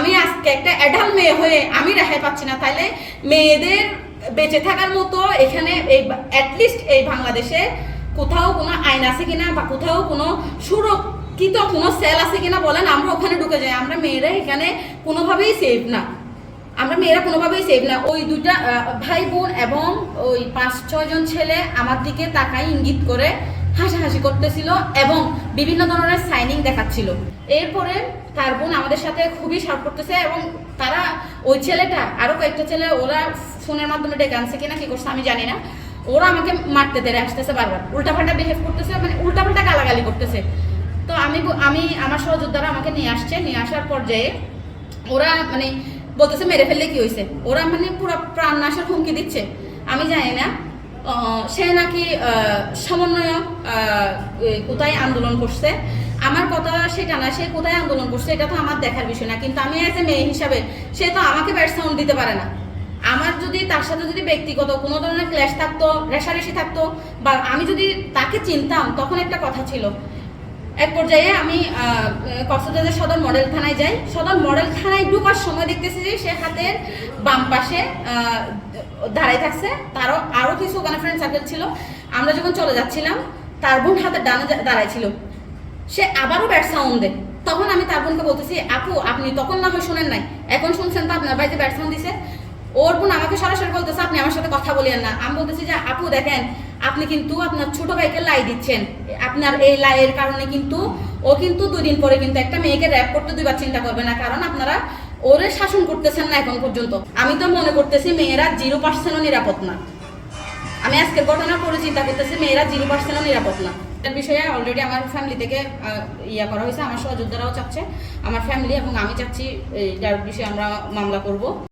আমি আজকে একটা অ্যাডাল্ট মেয়ে হয়ে আমি রেহাই পাচ্ছি না, তাইলে মেয়েদের বেঁচে থাকার মতো এখানে এই অ্যাটলিস্ট এই বাংলাদেশে কোথাও কোনো আইন আছে কিনা বা কোথাও কোনো সুরক্ষিত কোনো সেল আছে কিনা বলেন, আমরা ওখানে ঢুকে যাই। আমরা মেয়েরা এখানে কোনোভাবেই সেফ না, আমরা মেয়েরা কোনোভাবেই সেফ না। ওই দুইটা ভাই বোন এবং ওই 5-6 জন ছেলে আমার দিকে তাকাই ইঙ্গিত করে হাসাহাসি করতেছিল এবং বিভিন্ন ধরনের সাইনিং দেখাচ্ছিল। এরপরে তার বোন আমাদের সাথে খুবই শার্প করতেছে এবং তারা ওই ছেলেটা আরো কয়েকটা ছেলে ওরা ফোনের মাধ্যমে ডেকে আনছে কিনা কি করছে আমি জানি না, ওরা আমাকে মারতে তেরে আসতেছে, বারবার উল্টাপাল্টা বিহেভ করতেছে, মানে উল্টাপাল্টা গালাগালি করতেছে। তো আমি আমার সহযোদ্ধারা আমাকে নিয়ে আসছে, নিয়ে আসার পর্যায়ে ওরা মানে বলতেছে মেরে ফেললে কি হয়েছে, ওরা মানে পুরো প্রাণ নাশের হুমকি দিচ্ছে। আমি জানি না সে নাকি সমন্বয়ক কোথায় আন্দোলন করছে, আমার কথা সেটা না, সে কোথায় আন্দোলন করছে এটা তো আমার দেখার বিষয় না, কিন্তু আমি এজ এ মেয়ে হিসাবে সে তো আমাকে ব্যাড সাউন্ড দিতে পারে না। আমার যদি তার সাথে যদি ব্যক্তিগত কোনো ধরনের ক্ল্যাশ থাকতো, রেষারেষি থাকতো, বা আমি যদি তাকে চিনতাম তখন একটা কথা ছিল। এক পর্যায়ে আমি কক্সবাজার সদর মডেল থানায় যাই। সদর মডেল থানায় ঢোকার সময় দেখতেছি যে সে হাতের বাম পাশে দাঁড়াই থাকছে, তারও আরও কিছু ওখানে ফ্রেন্ড সার্কেল ছিল। আমরা যখন চলে যাচ্ছিলাম তার বোন হাতের ডানে দাঁড়াই ছিল, সে আবারও ব্যাড সাউন্ড দেয়। তখন আমি তার বোনকে বলতেছি, আপু আপনি তখন না হয় শোনেন নাই, এখন শুনছেন তো আপনার ভাই যে ব্যাড সাউন্ড দিছে। ওর বোন আমাকে সরাসরি বলতেছে আপনি আমার সাথে কথা বলিয়েন না। আমি বলতেছি যে আপু দেখেন আপনি কিন্তু আপনার ছোট ভাইকে লাই দিচ্ছেন, আপনার এই লাইয়ের কারণে কিন্তু ও কিন্তু 2 দিন পরে কিন্তু একটা মেয়েকে র্যাপ করতে 2বার চিন্তা করবে না, কারণ আপনারা ওরে শাসন করতেছেন না এখন পর্যন্ত। আমি তো মনে করতেছি মেয়েরা 0%ও নিরাপদ না। আমি আজকের ঘটনার পরে চিন্তা করতেছি মেয়েরা 0%ও নিরাপদ না। এটার বিষয়ে অলরেডি আমার ফ্যামিলি থেকে ইয়া করা হয়েছে, আমার সহযোদ্ধারাও চাচ্ছে, আমার ফ্যামিলি এবং আমি চাচ্ছি এটার বিষয়ে আমরা মামলা করব।